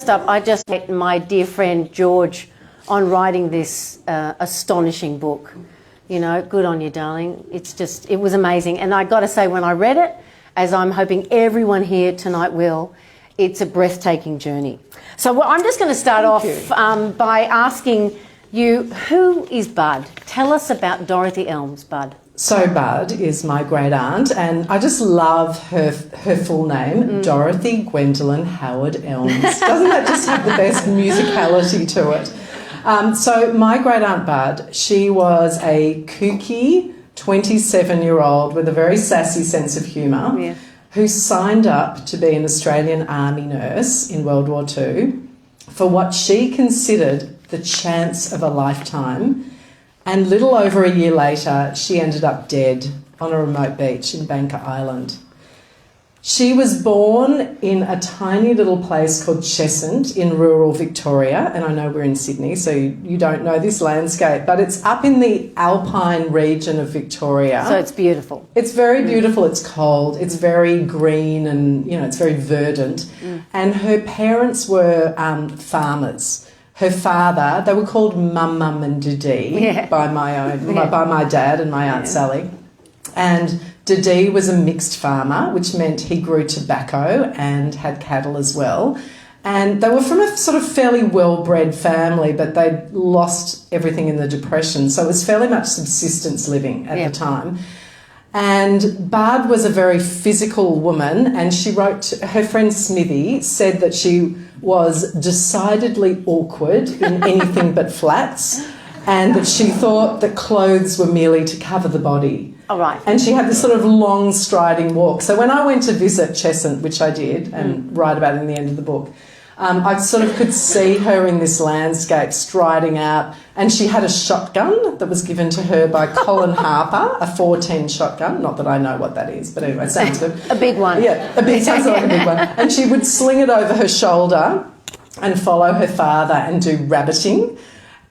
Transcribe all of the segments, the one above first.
Up, I just met my dear friend George on writing this astonishing book. You know, good on you, darling. It was amazing. And I got to say, when I read it, as I'm hoping everyone here tonight will, it's a breathtaking journey. So I'm just going to start off by asking you, who is Bud? Tell us about Dorothy Elms, Bud. So Bud is my great aunt, and I just love her full name, Dorothy Gwendolyn Howard Elms. Doesn't that just have the best musicality to it? So my great aunt Bud, she was a kooky 27-year-old with a very sassy sense of humour, who signed up to be an Australian Army nurse in World War II for what she considered the chance of a lifetime. And little over a year later, she ended up dead on a remote beach in Bangka Island. She was born in a tiny little place called Cheshunt in rural Victoria, and I know we're in Sydney, so you don't know this landscape, but it's up in the alpine region of Victoria. So it's beautiful. It's very beautiful. It's cold. It's very green, and it's very verdant. And her parents were farmers. Her father, they were called Mum and Didi by my dad and my Aunt Sally. And Didi was a mixed farmer, which meant he grew tobacco and had cattle as well. And they were from a sort of fairly well-bred family, but they'd lost everything in the Depression. So it was fairly much subsistence living at the time. And Bud was a very physical woman, and she wrote, her friend Smithy said that she was decidedly awkward in anything but flats, and that she thought that clothes were merely to cover the body. All right. And she had this sort of long striding walk. So when I went to visit Cheshunt, which I did, and write about it in the end of the book, I sort of could see her in this landscape striding out, and she had a shotgun that was given to her by Colin Harper, a 410 shotgun. Not that I know what that is, but anyway, it sounds good. A big one. Yeah, sounds like a big one. And she would sling it over her shoulder and follow her father and do rabbiting.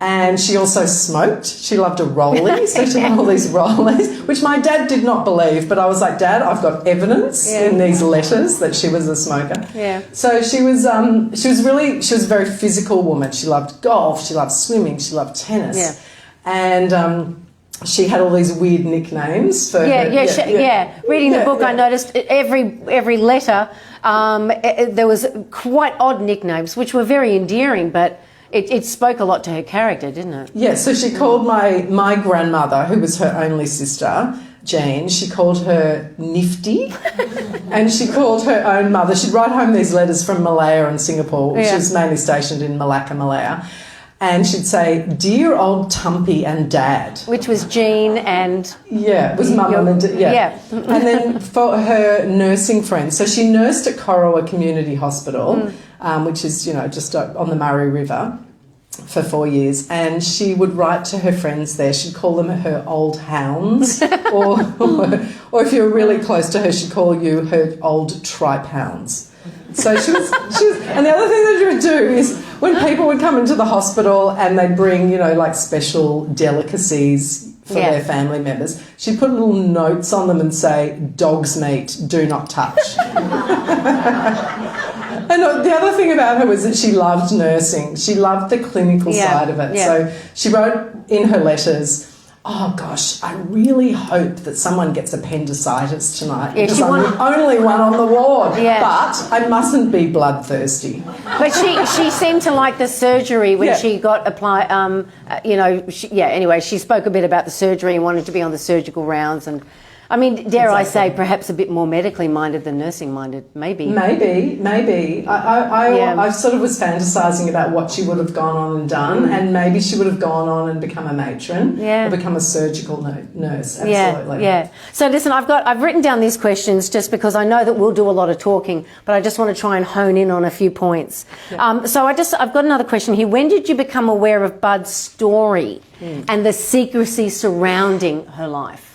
And she also smoked. She loved a rollie, so she had all these rollies, which my dad did not believe. But I was like, Dad, I've got evidence in these letters that she was a smoker. Yeah. So she was a very physical woman. She loved golf. She loved swimming. She loved tennis. Yeah. And she had all these weird nicknames for her. Reading the book, I noticed every letter there was quite odd nicknames, which were very endearing, but it spoke a lot to her character, didn't it? Yeah, so she called my grandmother, who was her only sister, Jane, she called her Nifty, and she called her own mother. She'd write home these letters from Malaya and Singapore, which is mainly stationed in Malacca, Malaya, and she'd say, "Dear old Tumpy and Dad." Which was Jean and... Yeah, it was Mum and Dad. Yeah. And then for her nursing friends, so she nursed at Corowa Community Hospital, which is, just on the Murray River, for 4 years, and she would write to her friends there. She'd call them her old hounds, or if you were really close to her, she'd call you her old tripe hounds. So she was, and the other thing that she would do is when people would come into the hospital and they'd bring, like special delicacies for their family members, she'd put little notes on them and say, "Dog's meat, do not touch." And the other thing about her was that she loved nursing. She loved the clinical side of it. Yeah. So she wrote in her letters, "Oh gosh, I really hope that someone gets appendicitis tonight because I'm the only one on the ward. Yeah. But I mustn't be bloodthirsty." But she seemed to like the surgery when she got applied. Anyway, she spoke a bit about the surgery and wanted to be on the surgical rounds and. I mean, dare I say, perhaps a bit more medically minded than nursing minded, maybe. Maybe. I sort of was fantasising about what she would have gone on and done, and maybe she would have gone on and become a matron or become a surgical nurse. Absolutely. Yeah. So listen, I've written down these questions just because I know that we'll do a lot of talking, but I just want to try and hone in on a few points. Yeah. So I've got another question here. When did you become aware of Bud's story and the secrecy surrounding her life?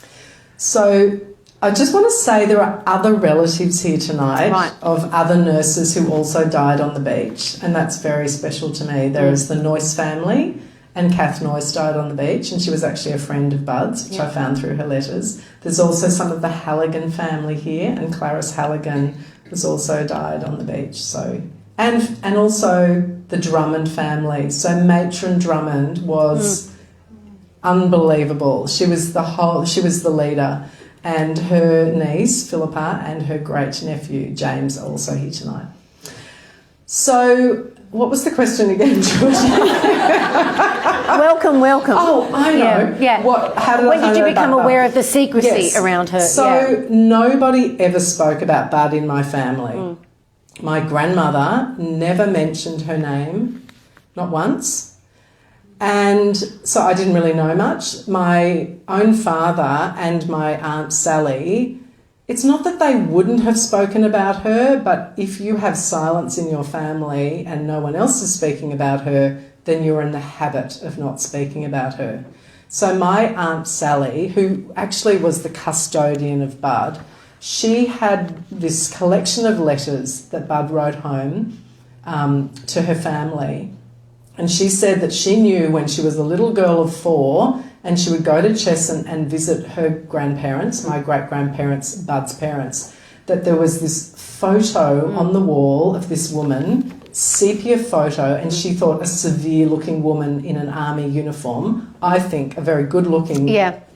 So I just want to say there are other relatives here tonight of other nurses who also died on the beach, and that's very special to me. There is the Noyce family, and Kath Noyce died on the beach, and she was actually a friend of Bud's, which I found through her letters. There's also some of the Halligan family here, and Clarice Halligan has also died on the beach. So And also the Drummond family. So Matron Drummond was unbelievable. She was the leader. And her niece, Philippa, and her great-nephew, James, are also here tonight. So what was the question again, Georgie? Welcome. Oh, I know. Yeah. When did you become aware of the secrecy around her? So nobody ever spoke about Bud in my family. My grandmother never mentioned her name, not once. And so I didn't really know much. My own father and my Aunt Sally, it's not that they wouldn't have spoken about her, but if you have silence in your family and no one else is speaking about her, then you're in the habit of not speaking about her. So my Aunt Sally, who actually was the custodian of Bud, she had this collection of letters that Bud wrote home to her family. And she said that she knew when she was a little girl of 4 and she would go to Chesson and visit her grandparents, my great-grandparents, Bud's parents, that there was this photo on the wall of this woman, sepia photo, and she thought a severe-looking woman in an army uniform, I think a very good-looking,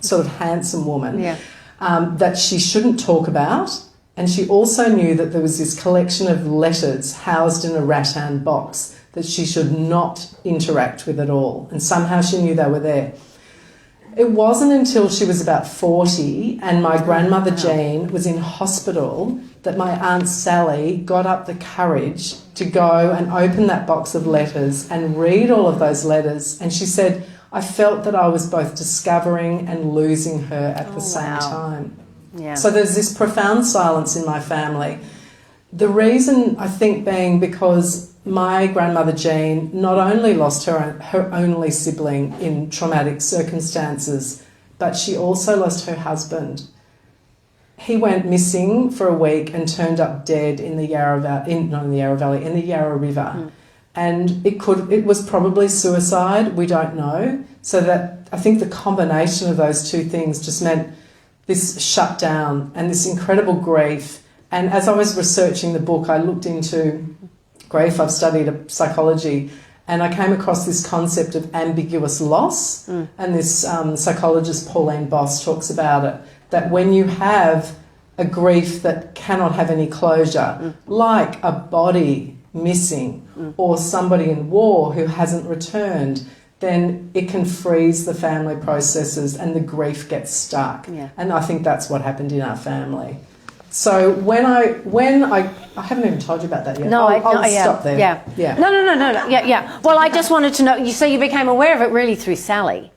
sort of handsome woman, that she shouldn't talk about. And she also knew that there was this collection of letters housed in a rattan box that she should not interact with at all. And somehow she knew they were there. It wasn't until she was about 40 and my grandmother Jean was in hospital that my Aunt Sally got up the courage to go and open that box of letters and read all of those letters. And she said, I felt that I was both discovering and losing her at the same time. Yeah. So there's this profound silence in my family. The reason, I think, being because my grandmother Jean not only lost her only sibling in traumatic circumstances, but she also lost her husband. He went missing for a week and turned up dead in the Yarra River. And it was probably suicide, we don't know. So that I think the combination of those two things just meant this shutdown and this incredible grief. And as I was researching the book, I looked into grief. I've studied psychology, and I came across this concept of ambiguous loss. And this psychologist, Pauline Boss, talks about it, that when you have a grief that cannot have any closure, like a body missing or somebody in war who hasn't returned, then it can freeze the family processes and the grief gets stuck. Yeah. And I think that's what happened in our family. So when I haven't even told you about that yet. No, I'll stop there. Yeah. No. Yeah. Well, I just wanted to know. So you became aware of it really through Sally.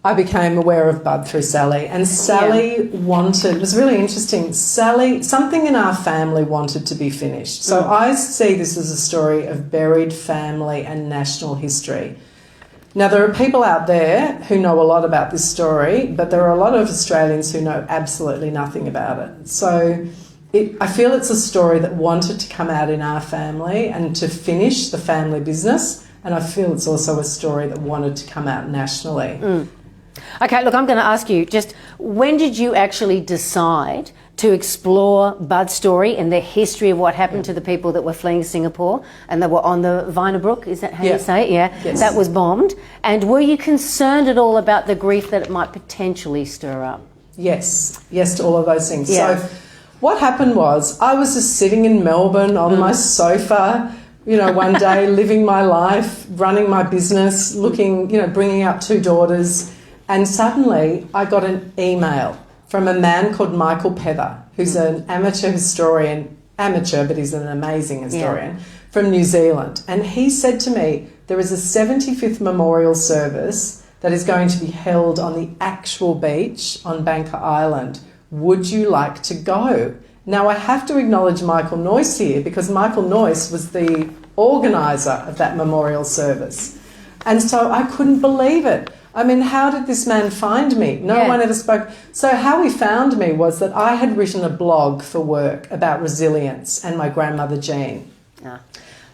I became aware of Bud through Sally, and Sally wanted. It was really interesting. Sally, something in our family wanted to be finished. So I see this as a story of buried family and national history. Now, there are people out there who know a lot about this story, but there are a lot of Australians who know absolutely nothing about it. So I feel it's a story that wanted to come out in our family and to finish the family business, and I feel it's also a story that wanted to come out nationally. Okay, look, I'm going to ask you, just when did you actually decide to explore Bud's story and the history of what happened to the people that were fleeing Singapore and that were on the Vina Brook, is that how you say it? Yes. That was bombed. And were you concerned at all about the grief that it might potentially stir up? Yes to all of those things. Yeah. So what happened was I was just sitting in Melbourne on my sofa, one day living my life, running my business, looking, bringing up 2 daughters, and suddenly I got an email from a man called Michael Pether, who's an amateur historian, but he's an amazing historian, from New Zealand. And he said to me, there is a 75th memorial service that is going to be held on the actual beach on Bangka Island. Would you like to go? Now, I have to acknowledge Michael Noyce here, because Michael Noyce was the organiser of that memorial service. And so I couldn't believe it. I mean, how did this man find me? No one ever spoke. So how he found me was that I had written a blog for work about resilience and my grandmother Jean.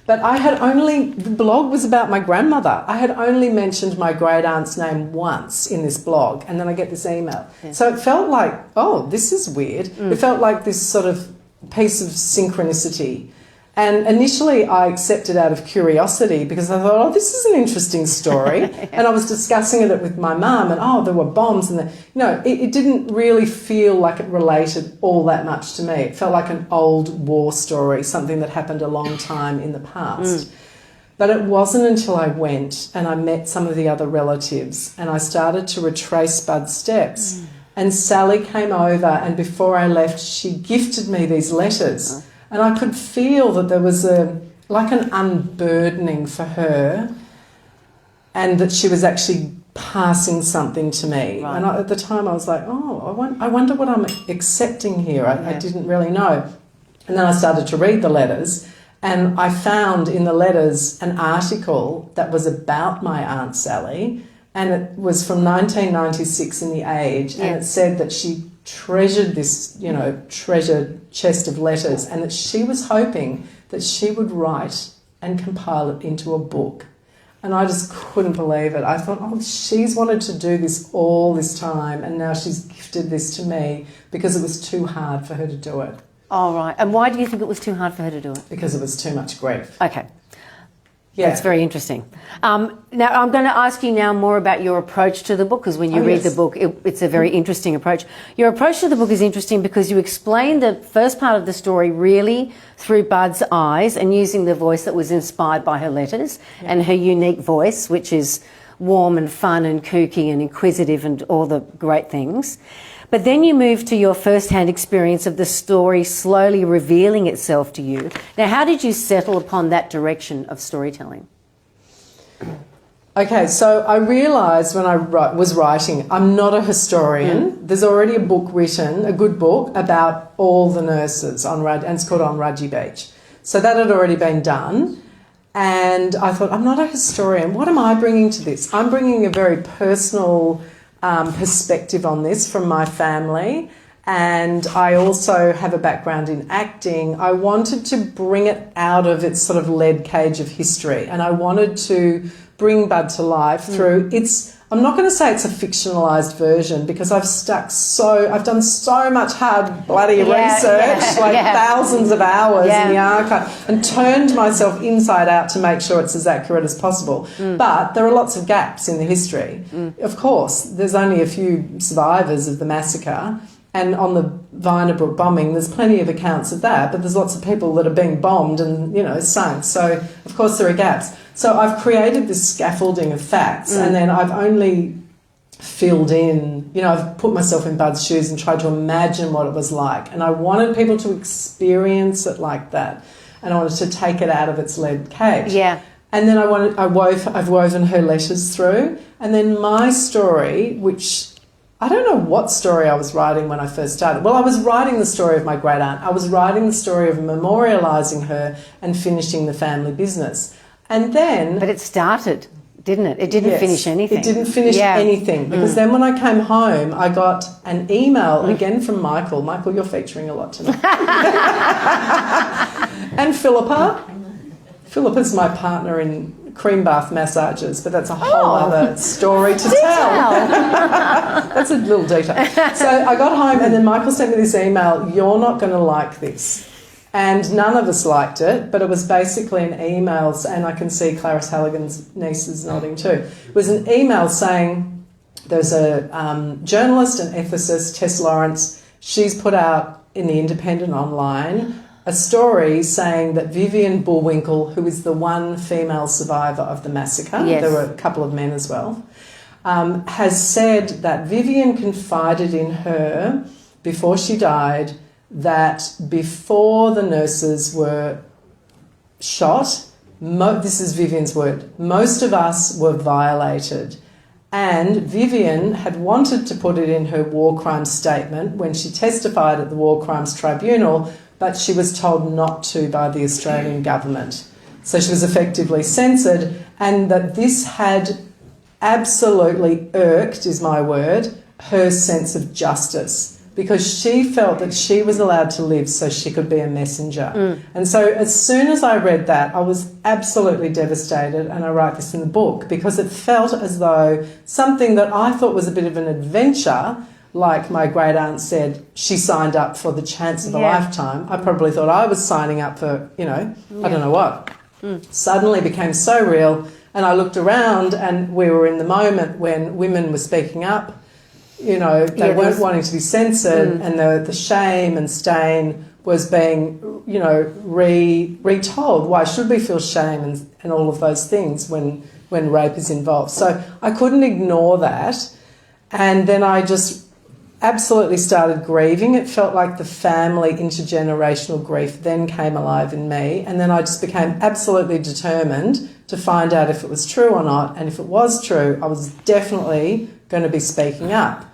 But the blog was about my grandmother. I had only mentioned my great aunt's name once in this blog, and then I get this email. So it felt like, oh, this is weird. It felt like this sort of piece of synchronicity. And initially I accepted out of curiosity because I thought, oh, this is an interesting story. And I was discussing it with my mum and, oh, there were bombs. And, it didn't really feel like it related all that much to me. It felt like an old war story, something that happened a long time in the past. But it wasn't until I went and I met some of the other relatives and I started to retrace Bud's steps. And Sally came over, and before I left, she gifted me these letters. And I could feel that there was like an unburdening for her, and that she was actually passing something to me. Right. And at the time I was like, oh, I wonder what I'm accepting here. I didn't really know. And then I started to read the letters, and I found in the letters an article that was about my Aunt Sally, and it was from 1996 in The Age, and it said that she treasured this, treasured chest of letters, and that she was hoping that she would write and compile it into a book. And I just couldn't believe it. I thought, oh, she's wanted to do this all this time, and now she's gifted this to me because it was too hard for her to do it. Oh, right. And why do you think it was too hard for her to do it? Because it was too much grief. Okay. Yeah. That's very interesting. Now, I'm going to ask you now more about your approach to the book, because when you read the book, it's a very interesting approach. Your approach to the book is interesting because you explain the first part of the story really through Bud's eyes and using the voice that was inspired by her letters and her unique voice, which is warm and fun and kooky and inquisitive and all the great things. But then you move to your first-hand experience of the story slowly revealing itself to you. Now, how did you settle upon that direction of storytelling? Okay, so I realised when I was writing, I'm not a historian. There's already a book written, a good book, about all the nurses on and it's called On Rudgy Beach. So that had already been done. And I thought, I'm not a historian. What am I bringing to this? I'm bringing a very personal perspective on this from my family, and I also have a background in acting. I wanted to bring it out of its sort of lead cage of history, and I wanted to bring Bud to life through I'm not going to say it's a fictionalised version because I've done so much hard bloody research, thousands of hours in the archive, and turned myself inside out to make sure it's as accurate as possible. But there are lots of gaps in the history. Of course, there's only a few survivors of the massacre, and on the Vinabrook bombing, there's plenty of accounts of that, but there's lots of people that are being bombed and, sunk. So, of course, there are gaps. So I've created this scaffolding of facts, and then I've only filled in, I've put myself in Bud's shoes and tried to imagine what it was like. And I wanted people to experience it like that. And I wanted to take it out of its lead cage. Yeah. And then I've woven her letters through. And then my story, which I don't know what story I was writing when I first started. Well, I was writing the story of my great aunt. I was writing the story of memorialising her and finishing the family business. And then... But it started, didn't it? It didn't finish anything. It didn't finish anything, because then when I came home, I got an email again from Michael. Michael, you're featuring a lot tonight. And Philippa. Philippa's my partner in cream bath massages, but that's a whole other story to tell. That's a little detail. So I got home, and then Michael sent me this email, "You're not going to like this." And none of us liked it, but it was basically an email, and I can see Clarice Halligan's nieces nodding too. It was an email saying there's a journalist and ethicist, Tess Lawrence. She's put out in the Independent online a story saying that Vivian Bullwinkle, who is the one female survivor of the massacre, there were a couple of men as well, has said that Vivian confided in her before she died that before the nurses were shot, this is Vivian's word, most of us were violated. And Vivian had wanted to put it in her war crimes statement when she testified at the War Crimes Tribunal, but she was told not to by the Australian government. So she was effectively censored, and that this had absolutely irked, is my word, her sense of justice, because she felt that she was allowed to live so she could be a messenger. And so as soon as I read that, I was absolutely devastated, and I write this in the book, because it felt as though something that I thought was a bit of an adventure like my great aunt said, she signed up for the chance of a lifetime. I probably thought I was signing up for, I don't know what. Suddenly became so real, and I looked around and we were in the moment when women were speaking up. They weren't wanting to be censored, and the shame and stain was being, retold. Why should we feel shame and all of those things when rape is involved? So I couldn't ignore that. And then I just absolutely started grieving. It felt like the family intergenerational grief then came alive in me. And then I just became absolutely determined to find out if it was true or not. And if it was true, I was definitely going to be speaking up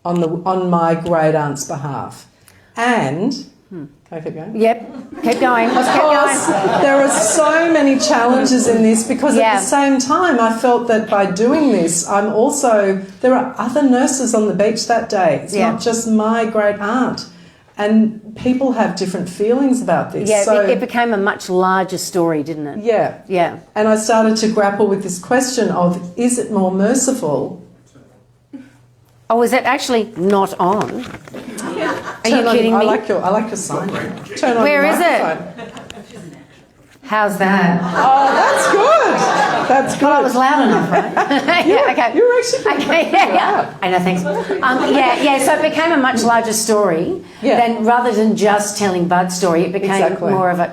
on my great aunt's behalf. And can I keep going? Yep, keep going. Of course, there are so many challenges in this, because at the same time I felt that by doing this, there are other nurses on the beach that day. It's not just my great aunt. And people have different feelings about this. Yeah, so, it became a much larger story, didn't it? Yeah. Yeah. And I started to grapple with this question of, is it more merciful? Oh, is it actually not on? Are you kidding me? I like your sign. Turn on. Where your is microphone. it? How's that? Oh, that's good. That's good. Well, I was loud enough, right? Yeah, okay. You were actually pretty loud. I know, thanks. So it became a much larger story than, rather than just telling Bud's story, it became more of a,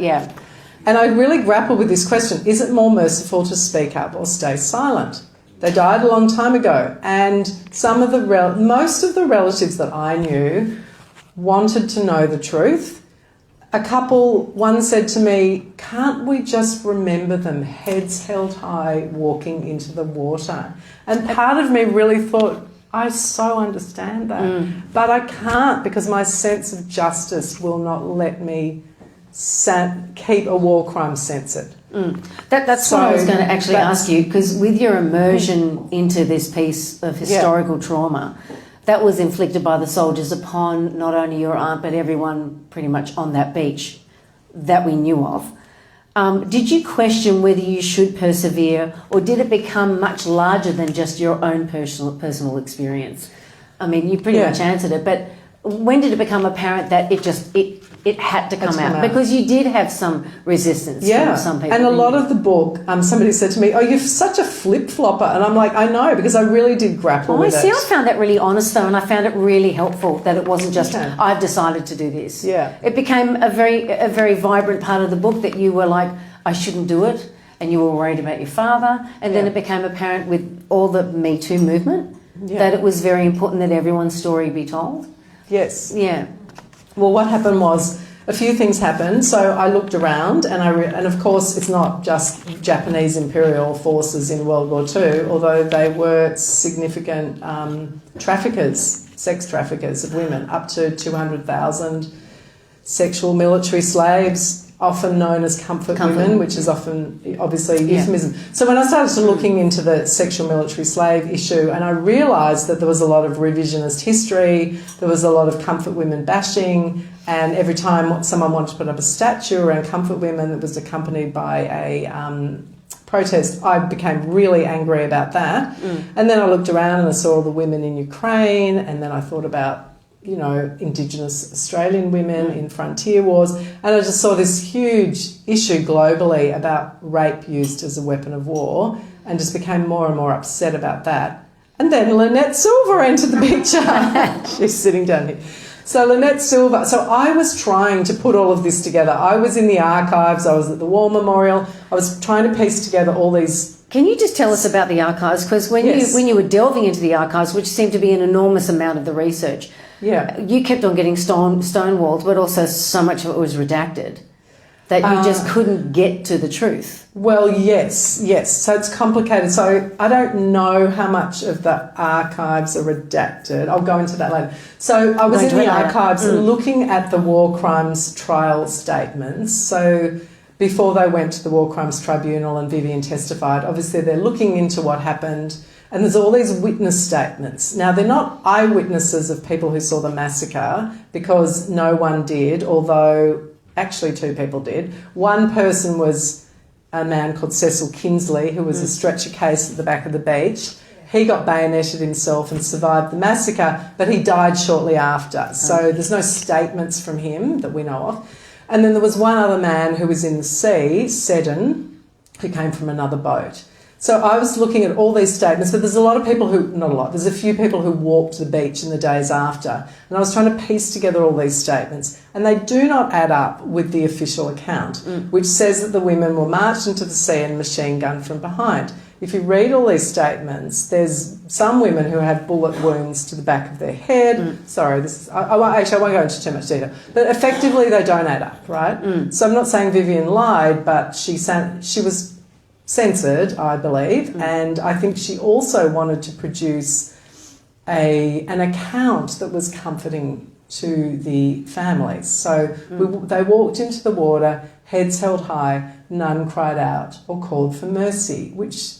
And I really grappled with this question, is it more merciful to speak up or stay silent? They died a long time ago, and most of the relatives that I knew wanted to know the truth. One said to me, can't we just remember them heads held high walking into the water? And part of me really thought, I so understand that, but I can't, because my sense of justice will not let me keep a war crime censored. That's what I was going to actually ask you, because with your immersion into this piece of historical trauma that was inflicted by the soldiers upon not only your aunt but everyone pretty much on that beach that we knew of, did you question whether you should persevere, or did it become much larger than just your own personal experience? I mean, you pretty much answered it, but when did it become apparent that it had to come out? Because you did have some resistance from some people. And a lot of the book, somebody said to me, oh, you're such a flip-flopper. And I'm like, I know, because I really did grapple with it. I found that really honest, though, and I found it really helpful that it wasn't just, I've decided to do this. Yeah. It became a very vibrant part of the book that you were like, I shouldn't do it, and you were worried about your father. And then it became apparent with all the Me Too movement that it was very important that everyone's story be told. Yes. Yeah. Well, what happened was a few things happened. So I looked around, and of course it's not just Japanese Imperial forces in World War II, although they were significant sex traffickers of women, up to 200,000 sexual military slaves, often known as comfort women, which is often obviously a euphemism. So when I started looking into the sexual military slave issue, and I realised that there was a lot of revisionist history, there was a lot of comfort women bashing, and every time someone wanted to put up a statue around comfort women that was accompanied by a protest, I became really angry about that. And then I looked around and I saw all the women in Ukraine, and then I thought about Indigenous Australian women in frontier wars, and I just saw this huge issue globally about rape used as a weapon of war, and just became more and more upset about that. And then Lynette Silver entered the picture. She's sitting down here. So Lynette Silver, so I was trying to put all of this together. I was in the archives, I was at the War Memorial, I was trying to piece together all these. Can you just tell us about the archives? Because when you were delving into the archives, which seemed to be an enormous amount of the research, you kept on getting stonewalled, but also so much of it was redacted that you just couldn't get to the truth. Well, yes. So it's complicated. So I don't know how much of the archives are redacted. I'll go into that later. So I was in the archives looking at the war crimes trial statements. So before they went to the War Crimes Tribunal and Vivian testified, obviously they're looking into what happened. And there's all these witness statements. Now, they're not eyewitnesses of people who saw the massacre, because no one did, although actually two people did. One person was a man called Cecil Kinsley, who was a stretcher case at the back of the beach. He got bayoneted himself and survived the massacre, but he died shortly after. So there's no statements from him that we know of. And then there was one other man who was in the sea, Seddon, who came from another boat. So I was looking at all these statements, but there's a lot of people who, not a lot, there's a few people who walked the beach in the days after. And I was trying to piece together all these statements. And they do not add up with the official account, which says that the women were marched into the sea and machine gunned from behind. If you read all these statements, there's some women who have bullet wounds to the back of their head. Sorry, I won't go into too much detail. But effectively, they don't add up, right? So I'm not saying Vivian lied, but she was censored, I believe, and I think she also wanted to produce an account that was comforting to the families. So they walked into the water, heads held high, none cried out or called for mercy, which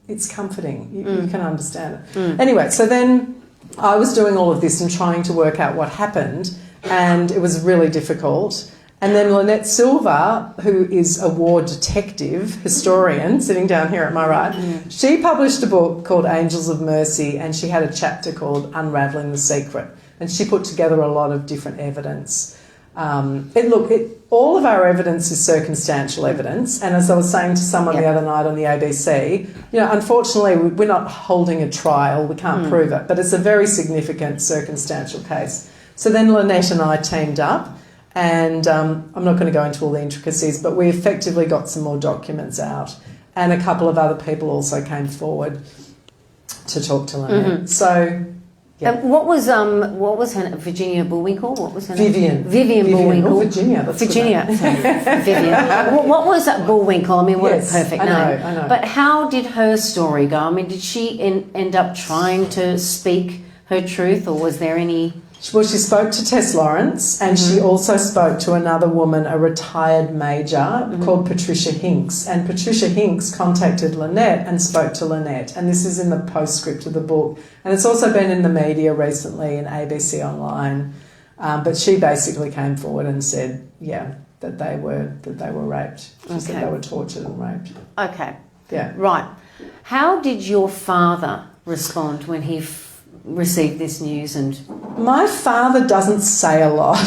it's comforting. You can understand it. Anyway, so then I was doing all of this and trying to work out what happened, and it was really difficult. And then Lynette Silver, who is a war detective, historian, sitting down here at my right, she published a book called Angels of Mercy, and she had a chapter called Unravelling the Secret. And she put together a lot of different evidence. All of our evidence is circumstantial evidence. And as I was saying to someone the other night on the ABC, unfortunately, we're not holding a trial. We can't prove it. But it's a very significant circumstantial case. So then Lynette and I teamed up. And I'm not going to go into all the intricacies, but we effectively got some more documents out, and a couple of other people also came forward to talk to Lynette. So, what was her Virginia Bullwinkle? What was her name? Vivian Bullwinkle. Virginia. That's Virginia. Vivian. What was that Bullwinkle? I mean, what a perfect name. I know. But how did her story go? I mean, did she end up trying to speak her truth, or was there any? Well, she spoke to Tess Lawrence, and she also spoke to another woman, a retired major called Patricia Hinks. And Patricia Hinks contacted Lynette and spoke to Lynette. And this is in the postscript of the book. And it's also been in the media recently in ABC Online. But she basically came forward and said, that they were raped. She said they were tortured and raped. Okay. Yeah. Right. How did your father respond when he received this news? And my father doesn't say a lot.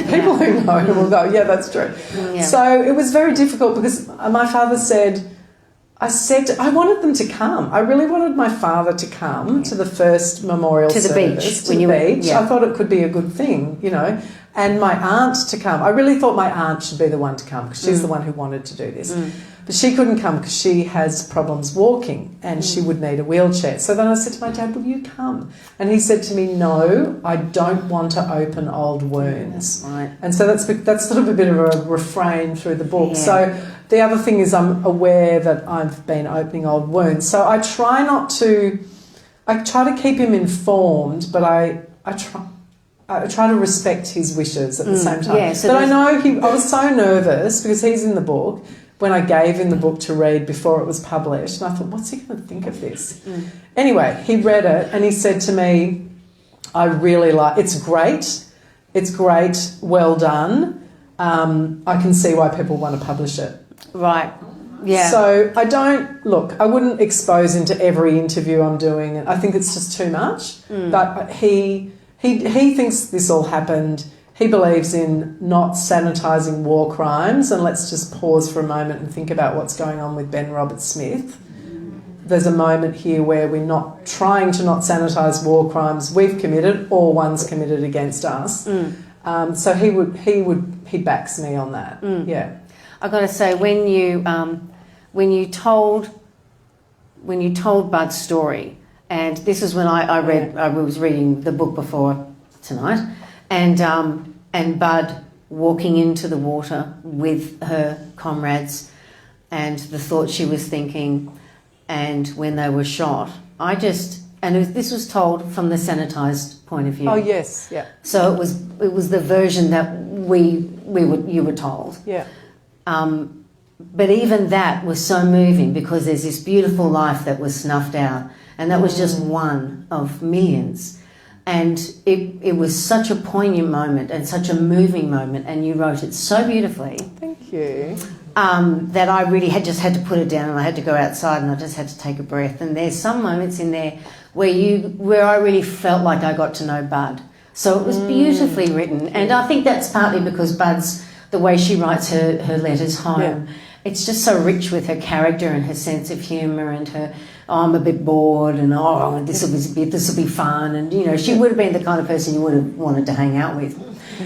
People who know him will go, yeah, that's true. So it was very difficult because my father said, I wanted them to come. I really wanted my father to come to the first memorial service. To the beach. I thought it could be a good thing, and my aunt to come. I really thought my aunt should be the one to come because she's the one who wanted to do this. But she couldn't come because she has problems walking and she would need a wheelchair. So then I said to my dad, will you come? And he said to me, no, I don't want to open old wounds. Right. And so that's sort of a bit of a refrain through the book. Yeah. So the other thing is I'm aware that I've been opening old wounds. So I try to keep him informed, but I try to respect his wishes at the same time. Yeah, so but I was so nervous because he's in the book when I gave him the book to read before it was published. And I thought, what's he going to think of this? Anyway, he read it and he said to me, I really like it's great, well done. I can see why people want to publish it. Right. Yeah. So I wouldn't expose him to every interview I'm doing. I think it's just too much. But he thinks this all happened. He believes in not sanitising war crimes, and let's just pause for a moment and think about what's going on with Ben Roberts-Smith. There's a moment here where we're not trying to not sanitise war crimes we've committed or ones committed against us. So he backs me on that. Yeah. I've got to say, when you told Bud's story, and this is when I was reading the book before tonight, and Bud walking into the water with her comrades, and the thoughts she was thinking, and when they were shot, this was told from the sanitised point of view. Oh yes, yeah. So it was the version that you were told. Yeah. But even that was so moving because there's this beautiful life that was snuffed out, and that was just one of millions. And it was such a poignant moment and such a moving moment, and you wrote it so beautifully. Thank you. That I really had to put it down, and I had to go outside and I just had to take a breath. And there's some moments in there where I really felt like I got to know Bud. So it was beautifully written, and I think that's partly because Bud's, the way she writes her letters home, it's just so rich with her character and her sense of humour and her, I'm a bit bored, and this will be fun, and you know, she would have been the kind of person you would have wanted to hang out with.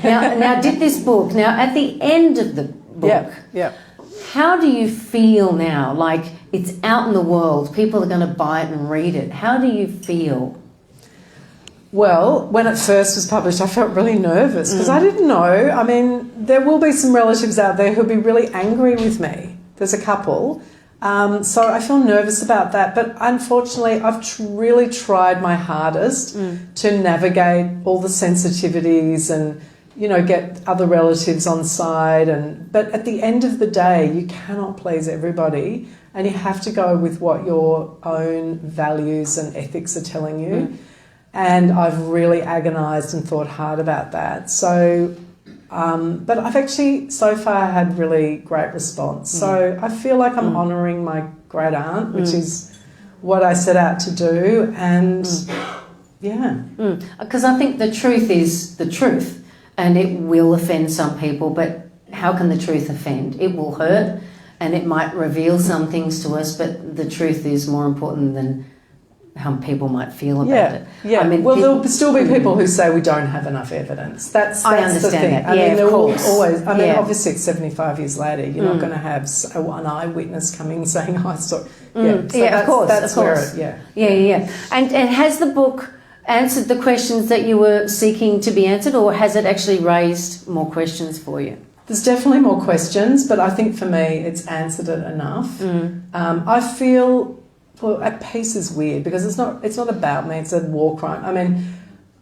Now did this book, now at the end of the book, how do you feel now? Like, it's out in the world, people are going to buy it and read it. How do you feel? Well, when it first was published, I felt really nervous because I didn't know. I mean, there will be some relatives out there who'll be really angry with me. There's a couple. So I feel nervous about that. But unfortunately, I've really tried my hardest to navigate all the sensitivities and, you know, get other relatives on side. But at the end of the day, you cannot please everybody, and you have to go with what your own values and ethics are telling you. And I've really agonised and thought hard about that. So, but I've actually so far had really great response. So I feel like I'm honouring my great aunt, which is what I set out to do. And because I think the truth is the truth, and it will offend some people, but how can the truth offend? It will hurt, and it might reveal some things to us, but the truth is more important than how people might feel about it. Yeah. I mean, well, there'll still be people who say we don't have enough evidence. That's I understand the thing. that. I mean, there will always. I mean, Yeah. obviously, it's 75 years later. You're not going to have an eyewitness coming saying, "I saw." Of course. And has the book answered the questions that you were seeking to be answered, or has it actually raised more questions for you? There's definitely more questions, but I think for me, it's answered it enough. I feel. Well, at peace is weird because it's not about me, it's a war crime. I mean,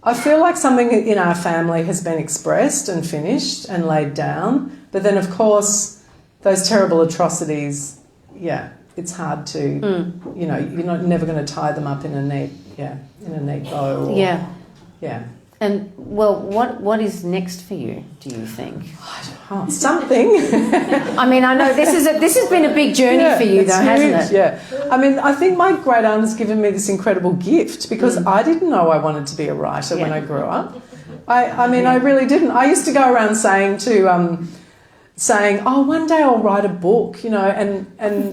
I feel like something in our family has been expressed and finished and laid down, but then of course those terrible atrocities, it's hard to, you know, you're never going to tie them up in a neat bow. And well, what is next for you, do you think? Something. I mean, I know this has been a big journey for you, though, hasn't it? Yeah. I mean, I think my great aunt has given me this incredible gift because I didn't know I wanted to be a writer when I grew up. I mean, I really didn't. I used to go around saying, oh, one day I'll write a book, you know, and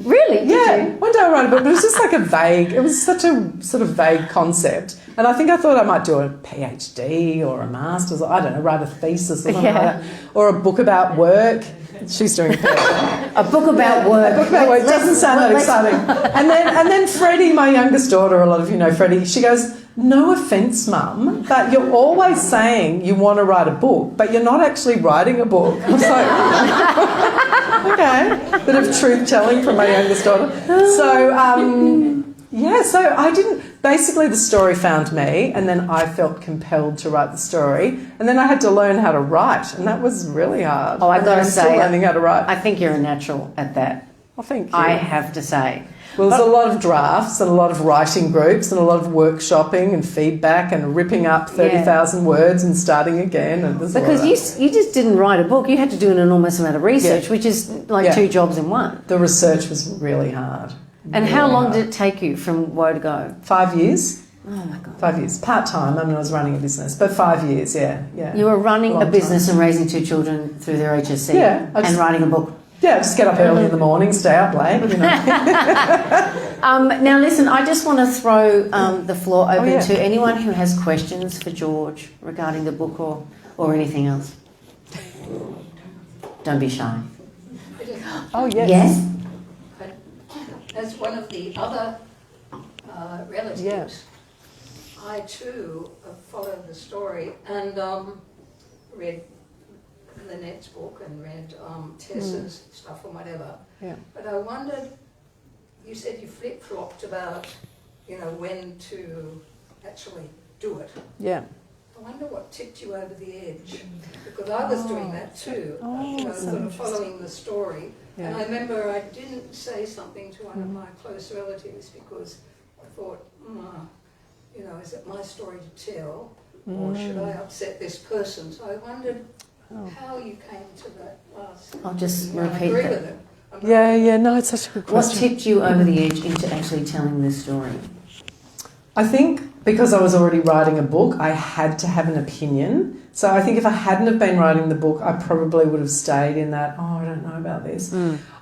really, one day I'll write a book, but it was just like it was such a sort of vague concept. And I think I thought I might do a PhD or a master's, or I don't know, write a thesis or something like that, or a book about work. She's doing a book about work. A book about work doesn't sound that exciting. And then Freddie, my youngest daughter, a lot of you know Freddie, she goes, "No offence, Mum, but you're always saying you want to write a book, but you're not actually writing a book." I was like, okay, bit of truth-telling from my youngest daughter. So I didn't... Basically, the story found me, and then I felt compelled to write the story, and then I had to learn how to write, and that was really hard. Oh, I've got to say, still learning how to write. I think you're a natural at that. Well, thank you. I have to say. Well, there's a lot of drafts and a lot of writing groups and a lot of workshopping and feedback and ripping up 30,000 words and starting again. And because you just didn't write a book. You had to do an enormous amount of research, which is like 2 jobs in one. The research was really hard. And how long did it take you from woe to go? 5 years. Oh, my God. 5 years. Part-time. I mean, I was running a business, but 5 years, yeah. You were running a business and raising 2 children through their HSC and writing a book. Yeah, just get up early in the morning, stay up late, you know. Now, listen, I just want to throw the floor open to anyone who has questions for George regarding the book or anything else. Don't be shy. Oh, yes. Yes? As one of the other relatives, I too followed the story and read Lynette's book and read Tessa's stuff or whatever. Yeah. But I wondered, you said you flip-flopped about, you know, when to actually do it. Yeah. I wonder what tipped you over the edge, because I was doing that too, you know, sort of following the story. Yeah. And I remember I didn't say something to one of my close relatives because I thought, you know, is it my story to tell, or should I upset this person? So I wondered how you came to that last. I'll just I repeat agree that. with it. Yeah, no, it's such a good question. What tipped you over the edge into actually telling this story? I think because I was already writing a book, I had to have an opinion. So I think if I hadn't have been writing the book, I probably would have stayed in that, I don't know about this.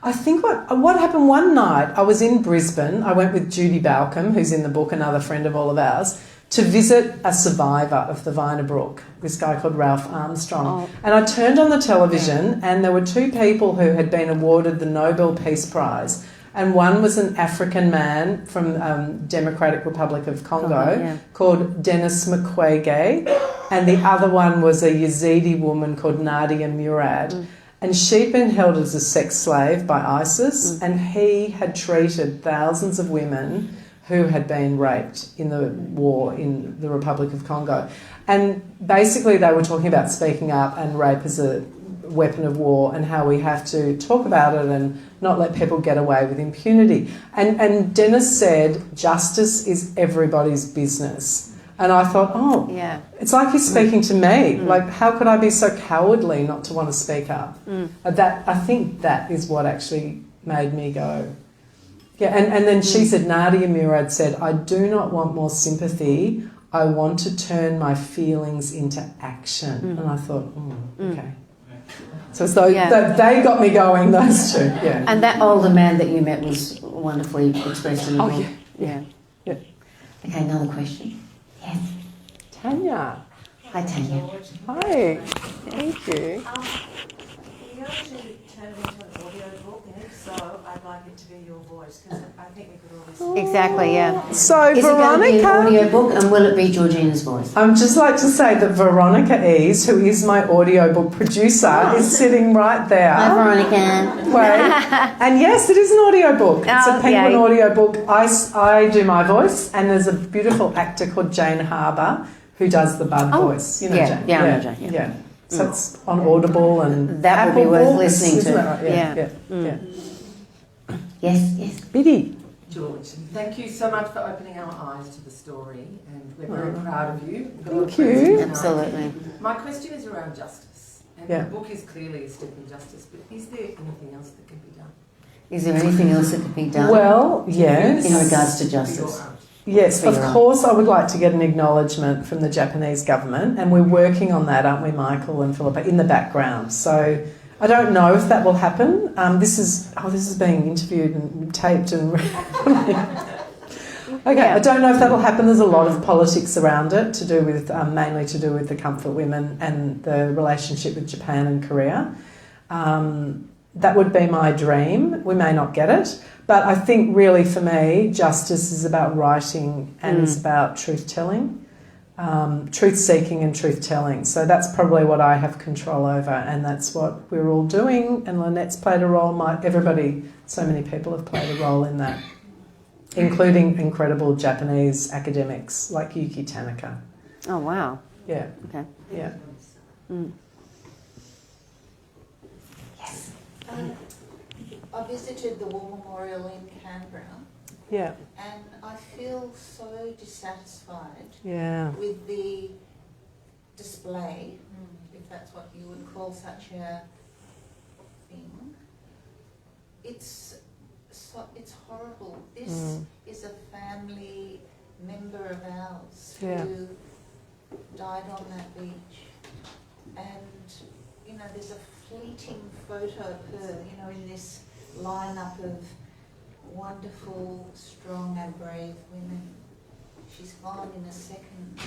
I think what happened one night, I was in Brisbane. I went with Judy Balcombe, who's in the book, another friend of all of ours, to visit a survivor of the Vina Brook, this guy called Ralph Armstrong. Oh. And I turned on the television and there were two people who had been awarded the Nobel Peace Prize. And one was an African man from Democratic Republic of Congo called Denis Mukwege, and the other one was a Yazidi woman called Nadia Murad. And she'd been held as a sex slave by ISIS, and he had treated thousands of women who had been raped in the war in the Republic of Congo. And basically they were talking about speaking up and rape as a weapon of war and how we have to talk about it and not let people get away with impunity. And Dennis said, justice is everybody's business. And I thought, it's like he's speaking to me. Like, how could I be so cowardly not to want to speak up? I think that is what actually made me go. Yeah, and then she said, Nadia Murad said, I do not want more sympathy. I want to turn my feelings into action. And I thought, okay. So they got me going, those two, yeah. And that older man that you met was wonderfully expressed in the book. Yeah. Okay, another question. Yes. Tanya. Hi, Tanya. Hi. Thank you. You actually turned it into an audio book, and so I'd like it to be your voice, because I think we could all listen. Exactly, yeah. So Is it going to be an Veronica, audio book, and will it be Georgina's voice? I'd just like to say that Veronica Ease, who is my audiobook producer, is sitting right there. Hi, Veronica. Wait. And yes, it is an audiobook. It's a Penguin audiobook. I do my voice, and there's a beautiful actor called Jane Harbour who does the Bud voice. You know Jane? Yeah, I know Jane. Yeah. So it's on Audible and that would be Apple worth Books, listening isn't to. that right? Yeah. Yes. Biddy. George, thank you so much for opening our eyes to the story, and we're very proud of you. Thank you. Absolutely. My question is around justice, and the book is clearly a step in justice, but is there anything else that can be done? Is there anything else that could be done? Well, yes. In regards to justice? Yes, of course I would like to get an acknowledgement from the Japanese government, and we're working on that, aren't we, Michael and Philippa, in the background. So I don't know if that will happen. This is being interviewed and taped and I don't know if that will happen. There's a lot of politics around it to do with mainly to do with the comfort women and the relationship with Japan and Korea. That would be my dream. We may not get it, but I think really for me, justice is about writing and it's about truth-telling, truth-seeking and truth-telling. So that's probably what I have control over, and that's what we're all doing. And Lynette's played a role. So many people have played a role in that, including incredible Japanese academics like Yuki Tanaka. Oh, wow. Yeah. Okay. Yeah. Yes. I visited the War Memorial in Canberra, Yeah. and I feel so dissatisfied Yeah. with the display, if that's what you would call such a thing. It's horrible. This is a family member of ours who died on that beach, and there's a fleeting photo of her, in this lineup of wonderful, strong and brave women. She's gone in a second.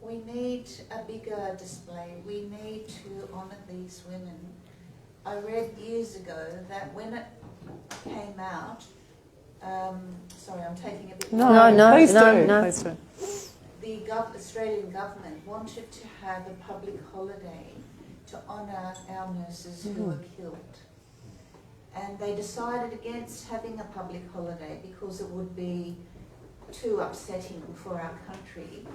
We need a bigger display. We need to honour these women. I read years ago that when it came out, sorry, I'm taking a bit. Please do. The Australian government wanted to have a public holiday to honour our nurses who were killed. And they decided against having a public holiday because it would be too upsetting for our country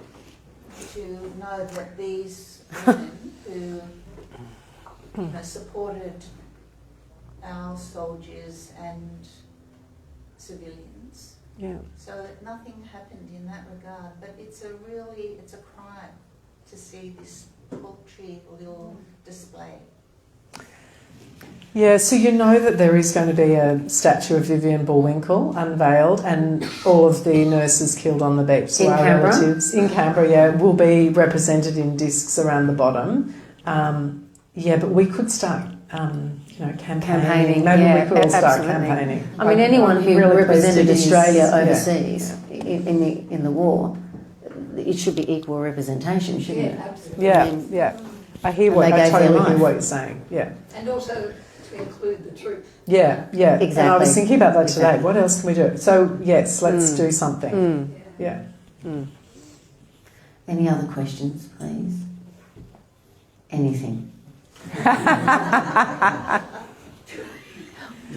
to know that these women who supported our soldiers and civilians. Yeah. So nothing happened in that regard, but it's a crime to see this paltry little display. Yeah, so you know that there is going to be a statue of Vivian Bullwinkle unveiled, and all of the nurses killed on the beach, so in our Canberra? relatives in Canberra, yeah, will be represented in discs around the bottom. Yeah, but we could start, campaigning. Maybe we could all start absolutely. campaigning. I mean, anyone who really represented pleased it is. Australia Yeah. overseas in the war, it should be equal representation, shouldn't Yeah, it? absolutely. Yeah, I mean, yeah. I hear and what they I gave their totally hear life. what you're saying. Yeah. And also to include the truth. Yeah, yeah. And I Exactly. was thinking about that today. Exactly. What else can we do? So, yes, let's do something. Mm. Yeah. Any other questions, please? Anything?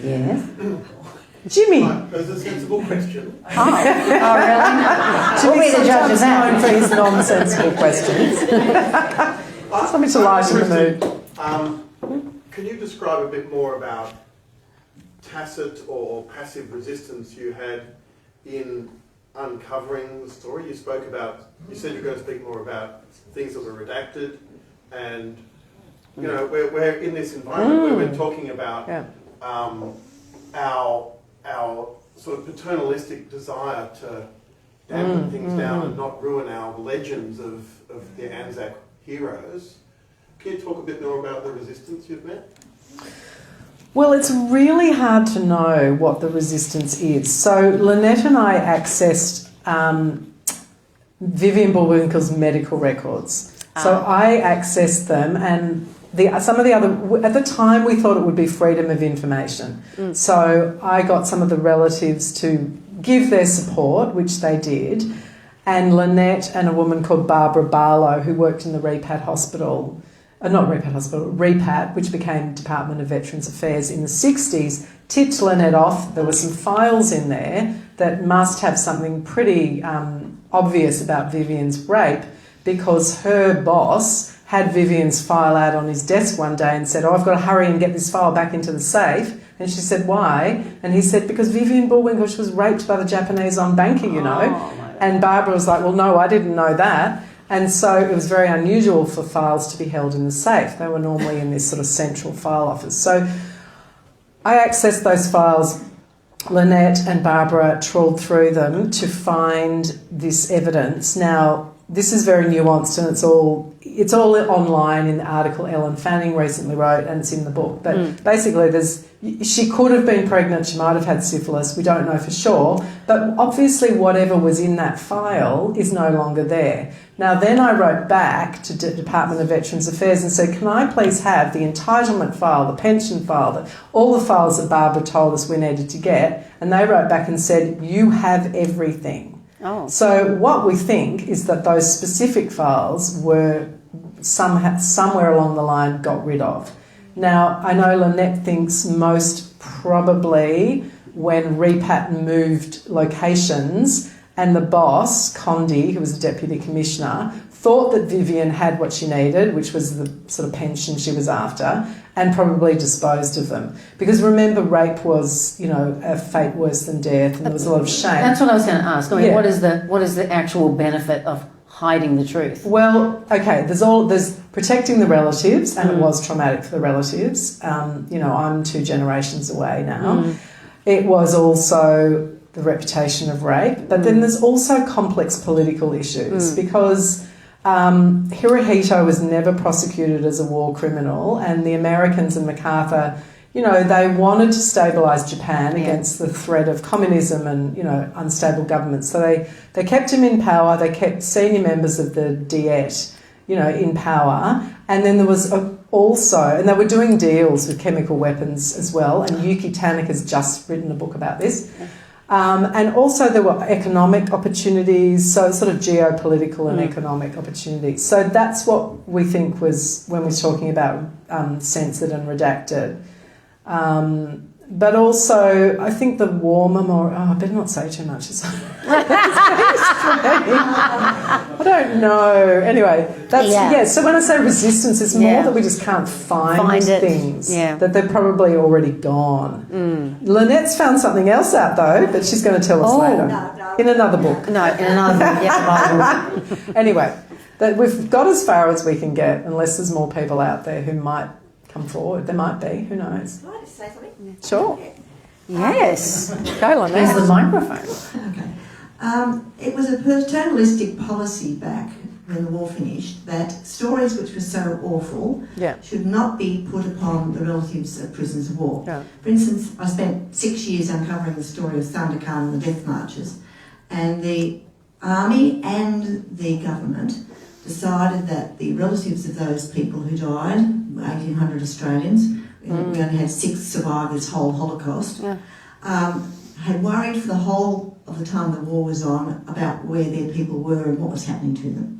Yes. Jimmy. That's a sensible question. Oh, really? We'll be the judge of Sometimes that. known for his nonsensical questions. Something to lighten the mood. Can you describe a bit more about tacit or passive resistance you had in uncovering the story? You spoke about, you said you're going to speak more about things that were redacted, and you know, we're in this environment where we're talking about our sort of paternalistic desire to dampen things down and not ruin our legends of the Anzac heroes. Can you talk a bit more about the resistance you've met? Well, it's really hard to know what the resistance is. So Lynette and I accessed Vivian Bullwinkle's medical records. So I accessed them, and some of the other, at the time we thought it would be freedom of information. So I got some of the relatives to give their support, which they did, and Lynette and a woman called Barbara Barlow, who worked in the Repat Hospital, Repat, which became Department of Veterans Affairs in the 60s, tipped Lynette off. There were some files in there that must have something pretty obvious about Vivian's rape, because her boss had Vivian's file out on his desk one day and said, I've got to hurry and get this file back into the safe. And she said, why? And he said, because Vivian Bullwinkle, she was raped by the Japanese on Bangka, you know. And Barbara was like, well, no, I didn't know that. And so it was very unusual for files to be held in the safe. They were normally in this sort of central file office. So I accessed those files. Lynette and Barbara trawled through them to find this evidence. Now, this is very nuanced, and it's all online in the article Ellen Fanning recently wrote, and it's in the book. But basically, she could have been pregnant, she might have had syphilis, we don't know for sure. But obviously whatever was in that file is no longer there. Now then I wrote back to the Department of Veterans Affairs and said, can I please have the entitlement file, the pension file, all the files that Barbara told us we needed to get? And they wrote back and said, you have everything. Oh. So what we think is that those specific files were somewhere along the line got rid of. Now, I know Lynette thinks most probably when Repat moved locations and the boss, Condi, who was the Deputy Commissioner, thought that Vivian had what she needed, which was the sort of pension she was after, and probably disposed of them. Because remember, rape was, you know, a fate worse than death, and there was a lot of shame. That's what I was going to ask. I mean, Yeah. what is the actual benefit of hiding the truth? Well, okay, there's protecting the relatives, and it was traumatic for the relatives. You know, I'm 2 generations away now. It was also the reputation of rape, but then there's also complex political issues because Hirohito was never prosecuted as a war criminal, and the Americans and MacArthur, you know, they wanted to stabilise Japan against the threat of communism and, you know, unstable governments. So they kept him in power, they kept senior members of the Diet, you know, in power, and then there was also, and they were doing deals with chemical weapons as well, and Yuki Tanaka's just written a book about this. And also there were economic opportunities, so sort of geopolitical and economic opportunities. So that's what we think was when we're talking about censored and redacted. But also, I think the war memorial... Oh, I better not say too much. I don't know. Anyway, that's... so when I say resistance, it's more that we just can't find things. That they're probably already gone. Lynette's found something else out, though, that she's going to tell us later. No. In another book. No, in another book. Anyway, that we've got as far as we can get, unless there's more people out there who might come forward. There might be, who knows? Can I just say something? Sure. Yes. Go on, There's the microphone. Okay. It was a paternalistic policy back when the war finished that stories which were so awful should not be put upon the relatives of prisoners of war. Yeah. For instance, I spent 6 years uncovering the story of Sandakan and the death marches, and the army and the government decided that the relatives of those people who died, 1,800 Australians, we only had 6 survivors whole Holocaust, had worried for the whole of the time the war was on about where their people were and what was happening to them.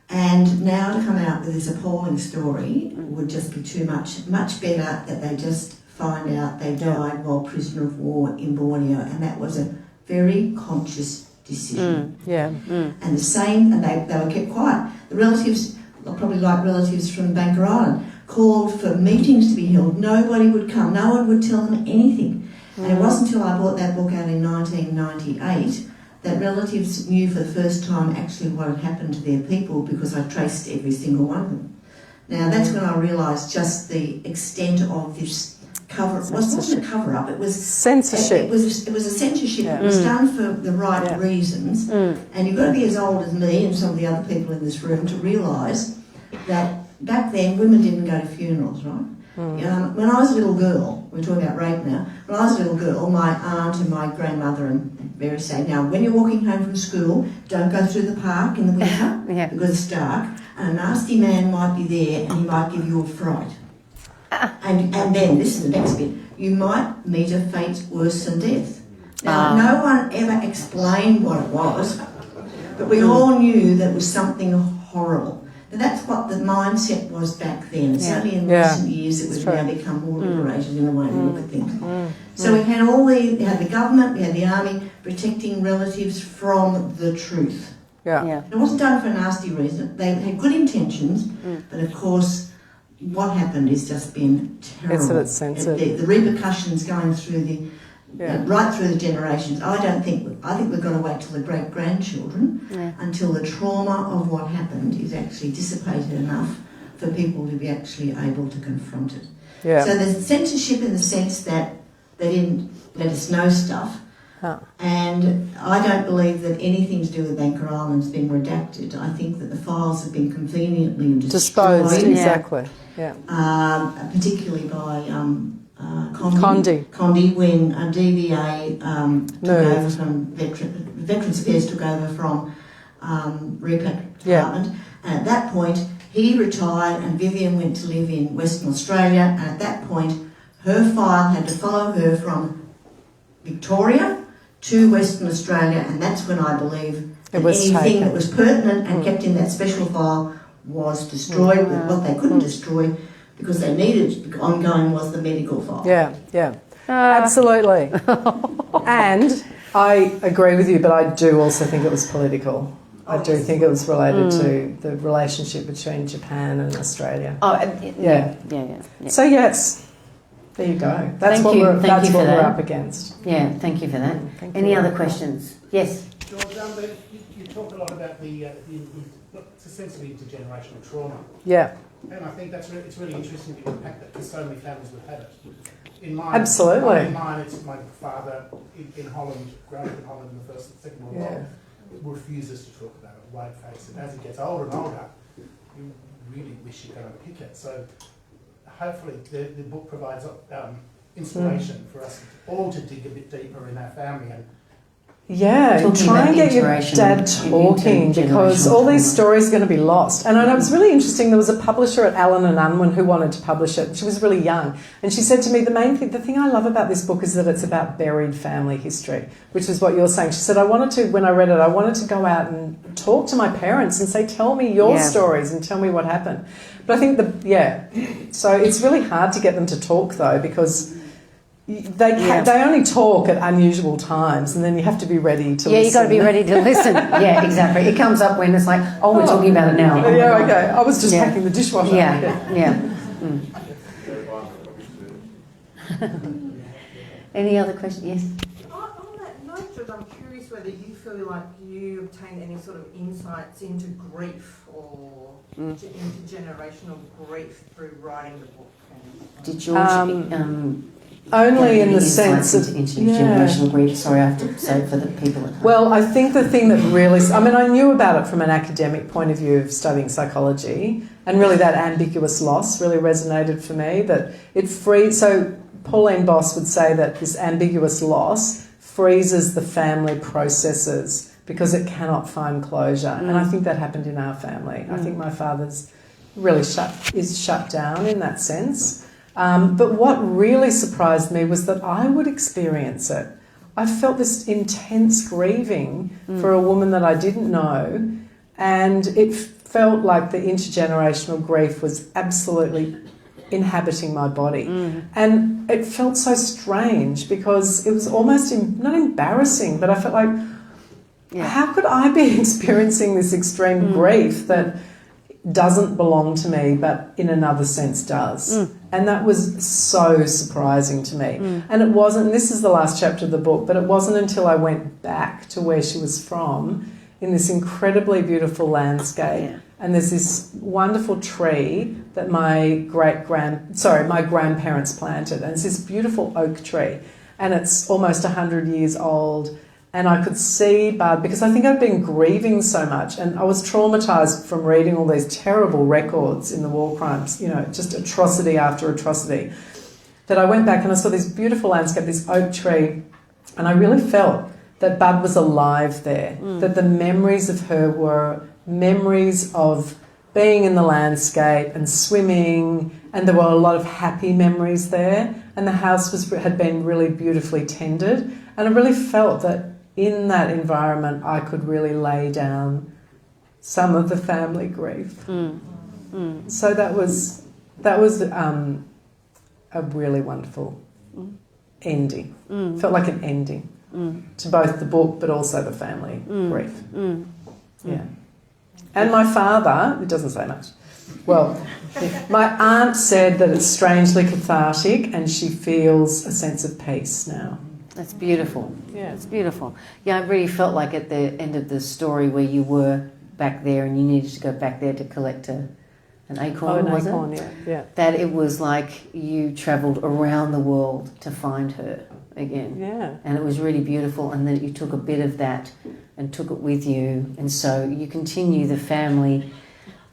And now to come out with this appalling story would just be too much. Much better that they just find out they died while prisoner of war in Borneo, and that was a very conscious decision. And the same, and they were kept quiet. The relatives, probably like relatives from Bangka Island, called for meetings to be held. Nobody would come. No one would tell them anything. And it wasn't until I bought that book out in 1998 that relatives knew for the first time actually what had happened to their people, because I traced every single one of them. Now that's when I realised just the extent of this cover. It wasn't a cover up. It was censorship. It was a censorship. It was done for the right reasons. And you've got to be as old as me and some of the other people in this room to realise that back then women didn't go to funerals, right? When I was a little girl, we're talking about rape now, when I was a little girl, my aunt and my grandmother and Mary say, now when you're walking home from school, don't go through the park in the winter because it's dark, and a nasty man might be there and he might give you a fright. And then, this is the next bit, you might meet a fate worse than death. Now, no one ever explained what it was, but we all knew that it was something horrible. Now, that's what the mindset was back then. It's only in recent years that we've now become more liberated in the way we look at things. So we had we had the government, we had the army protecting relatives from the truth. It wasn't done for a nasty reason. They had good intentions, but of course, what happened has just been terrible. It's censored. The repercussions going through right through the generations. I think we've got to wait till the great-grandchildren until the trauma of what happened is actually dissipated enough for people to be actually able to confront it. So there's censorship in the sense that they didn't let us know stuff. And I don't believe that anything to do with Bangka Island has been redacted. I think that the files have been conveniently disposed, exactly. Particularly by Condi, when DVA took over from Veterans Affairs took over from Repack Department. And at that point, he retired and Vivian went to live in Western Australia. And at that point, her file had to follow her from Victoria to Western Australia, and that's when I believe that anything that was pertinent and kept in that special file was destroyed. What they couldn't destroy because they needed ongoing was the medical file. Absolutely. And I agree with you, but I do also think it was political. I do think it was related to the relationship between Japan and Australia. So yes. There you go. That's what we're up against. Yeah, thank you for that. Any other questions? Yes. George, you talk a lot about it's essentially intergenerational trauma. And I think it's really interesting the impact that because so many families would have it. In mine, it's my father in Holland, growing up in Holland in the First and Second World War, refuses to talk about it, white face. And as he gets older and older, you really wish you could unpick it. So hopefully the book provides inspiration for us all to dig a bit deeper in our family and try and get your dad talking, because all these stories are going to be lost. And it was really interesting. There was a publisher at Allen and Unwin who wanted to publish it. She was really young, and she said to me, the thing I love about this book is that it's about buried family history, which is what you're saying. She said, when I read it, I wanted to go out and talk to my parents and say, tell me your stories and tell me what happened. But I think so it's really hard to get them to talk though, because they only talk at unusual times, and then you have to be ready to listen. Yeah, you've got to be ready to listen. Yeah, exactly. It comes up when it's like, we're talking about it now. I was just packing the dishwasher. Any other questions? Yes. On that note, I'm curious curious whether you feel like you obtained any sort of insights into grief or intergenerational grief through writing the book. Did George only in the sense of intergenerational grief? Sorry, I have to say it for the people at home. Well, I think the thing that really, I mean, I knew about it from an academic point of view of studying psychology, and really that ambiguous loss really resonated for me. That it frees. So Pauline Boss would say that this ambiguous loss freezes the family processes because it cannot find closure, and I think that happened in our family. I think my father's really shut down in that sense. But what really surprised me was that I would experience it. I felt this intense grieving for a woman that I didn't know, and it felt like the intergenerational grief was absolutely inhabiting my body. And it felt so strange because it was almost, not embarrassing, but I felt like, how could I be experiencing this extreme grief that doesn't belong to me but in another sense does? And that was so surprising to me. And it wasn't, and this is the last chapter of the book, but it wasn't until I went back to where she was from in this incredibly beautiful landscape, and there's this wonderful tree that my grandparents planted, and it's this beautiful oak tree, and it's almost 100 years old. And I could see Bud, because I think I'd been grieving so much, and I was traumatised from reading all these terrible records in the war crimes, you know, just atrocity after atrocity, that I went back and I saw this beautiful landscape, this oak tree, and I really felt that Bud was alive there, that the memories of her were memories of being in the landscape and swimming, and there were a lot of happy memories there, and the house had been really beautifully tended, and I really felt that in that environment I could really lay down some of the family grief. So that was a really wonderful ending. Felt like an ending to both the book but also the family grief. Yeah. And my father, it doesn't say much. Well, my aunt said that it's strangely cathartic and she feels a sense of peace now. That's beautiful. Yeah. It's beautiful. Yeah, I really felt like at the end of the story where you were back there and you needed to go back there to collect an acorn, Yeah. That it was like you travelled around the world to find her again. Yeah. And it was really beautiful, and then you took a bit of that and took it with you, and so you continue the family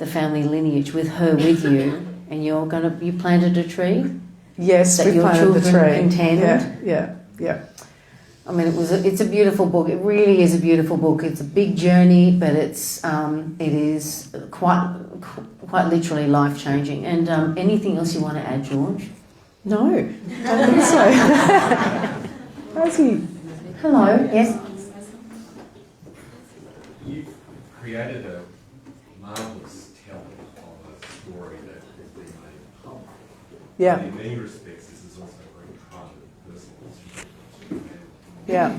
lineage with her with you, and you planted a tree? Yes, that we your planted the children tree. Intended? Yeah. I mean, it's a beautiful book. It really is a beautiful book. It's a big journey, but it is quite literally life changing. And anything else you want to add, George? No, I don't think so. How's he? Hello. Yes. You've created a marvellous telling of a story that has been made public. Yeah. And in many respects, this is also a very private, personal history. Yeah.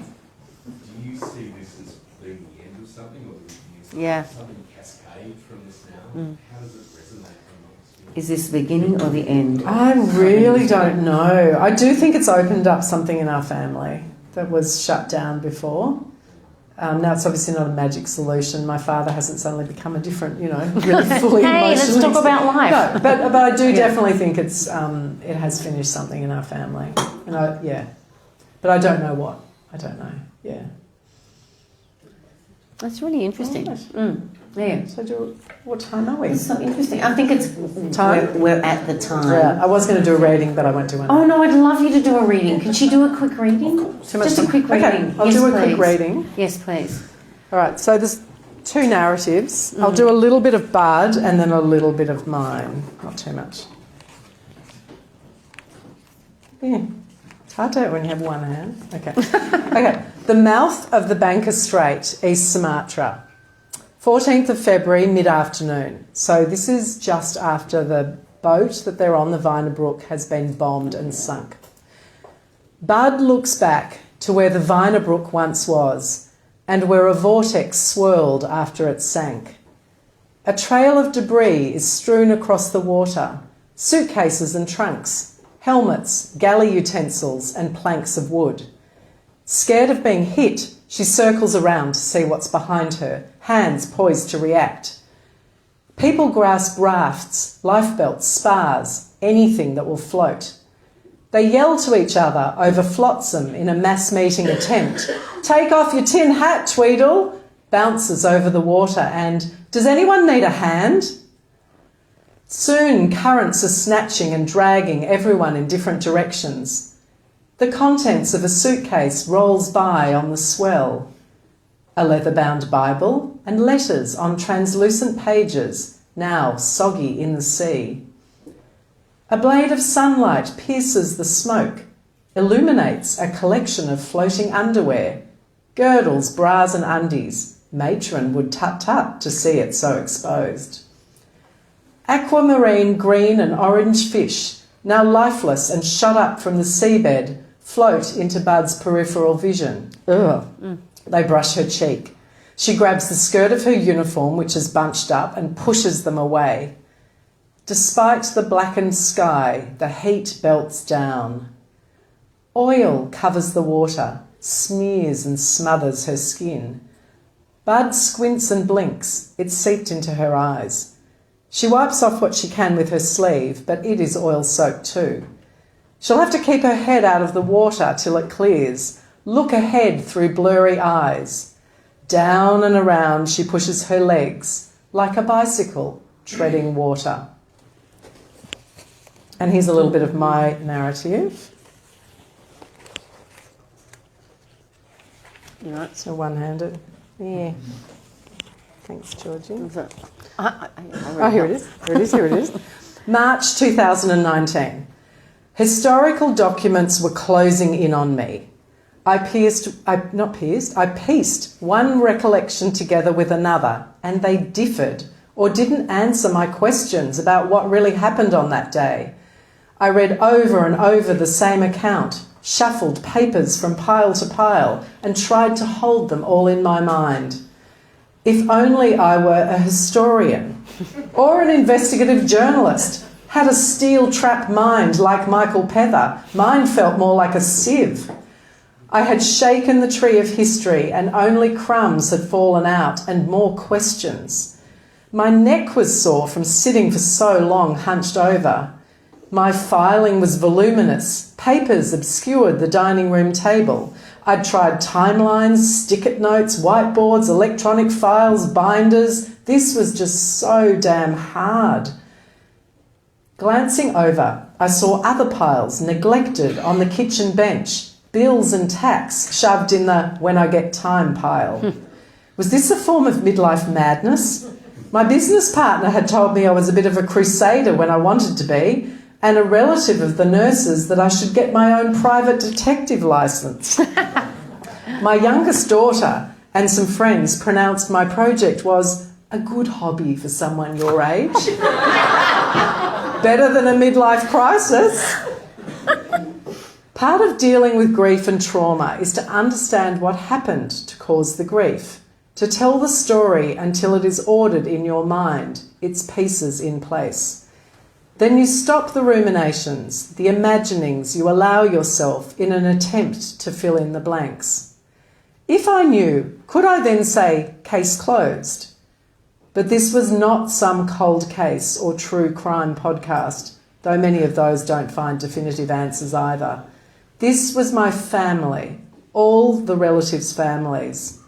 Do you see this as being the end of something, or do you see something cascade from this now? How does it resonate amongst you? Is this the beginning or the end? I really don't know. I do think it's opened up something in our family that was shut down before. Now, it's obviously not a magic solution. My father hasn't suddenly become a different, really fully Hey, let's talk about life. No, but I do definitely think it has finished something in our family. And but I don't know what. I don't know. Yeah. That's really interesting. Yeah. So, what time are we? It's so interesting. I think it's time. We're at the time. Yeah, I was going to do a reading, but I won't do one. Oh no, I'd love you to do a reading. Can she do a quick reading? Just a quick reading. Okay, I'll do a quick reading. Yes, please. All right. So there's two narratives. I'll do a little bit of Bud and then a little bit of mine. Not too much. Yeah. It's hard to do it when you have one hand. Okay. Okay. The mouth of the Bangka Strait, East Sumatra. 14th of February, mid-afternoon. So this is just after the boat that they're on, the Vinabrook, has been bombed and sunk. Bud looks back to where the Vinabrook once was and where a vortex swirled after it sank. A trail of debris is strewn across the water, suitcases and trunks, helmets, galley utensils and planks of wood. Scared of being hit, She circles around to see what's behind her, hands poised to react. People grasp rafts, lifebelts, spars, anything that will float. They yell to each other over flotsam in a mass meeting attempt. "Take off your tin hat, Tweedle!" bounces over the water and, "Does anyone need a hand?" Soon currents are snatching and dragging everyone in different directions. The contents of a suitcase rolls by on the swell. A leather-bound Bible and letters on translucent pages, now soggy in the sea. A blade of sunlight pierces the smoke, illuminates a collection of floating underwear, girdles, bras and undies. Matron would tut-tut to see it so exposed. Aquamarine green and orange fish, now lifeless and shot up from the seabed, float into Bud's peripheral vision. Ugh. They brush her cheek. She grabs the skirt of her uniform, which is bunched up, and pushes them away. Despite the blackened sky, the heat belts down. Oil covers the water, smears and smothers her skin. Bud squints and blinks. It's seeped into her eyes. She wipes off what she can with her sleeve, but it is oil-soaked too. She'll have to keep her head out of the water till it clears, look ahead through blurry eyes. Down and around she pushes her legs, like a bicycle treading water. And here's a little bit of my narrative. Right. So one-handed. Yeah. Thanks, Georgie. Oh, here it is. Here it is. March 2019. Historical documents were closing in on me. I pieced one recollection together with another, and they differed or didn't answer my questions about what really happened on that day. I read over and over the same account, shuffled papers from pile to pile, and tried to hold them all in my mind. If only I were a historian or an investigative journalist, had a steel trap mind like Michael Pether. Mine felt more like a sieve. I had shaken the tree of history and only crumbs had fallen out and more questions. My neck was sore from sitting for so long hunched over. My filing was voluminous. Papers obscured the dining room table. I'd tried timelines, stick-it notes, whiteboards, electronic files, binders. This was just so damn hard. Glancing over, I saw other piles neglected on the kitchen bench, bills and tax shoved in the when I get time pile. Was this a form of midlife madness? My business partner had told me I was a bit of a crusader when I wanted to be, and a relative of the nurses that I should get my own private detective licence. My youngest daughter and some friends pronounced my project was a good hobby for someone your age. Better than a midlife crisis. Part of dealing with grief and trauma is to understand what happened to cause the grief, to tell the story until it is ordered in your mind, its pieces in place. Then you stop the ruminations, the imaginings you allow yourself in an attempt to fill in the blanks. If I knew, could I then say, case closed? But this was not some cold case or true crime podcast, though many of those don't find definitive answers either. This was my family, all the relatives' families.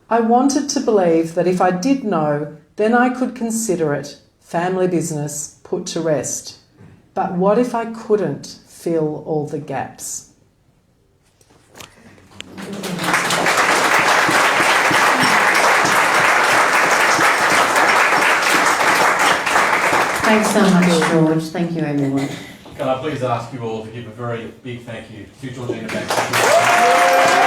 I wanted to believe that if I did know, then I could consider it family business put to rest. But what if I couldn't fill all the gaps? Thanks so much, George. Thank you, everyone. Can I please ask you all to give a very big thank you to Georgina Banks.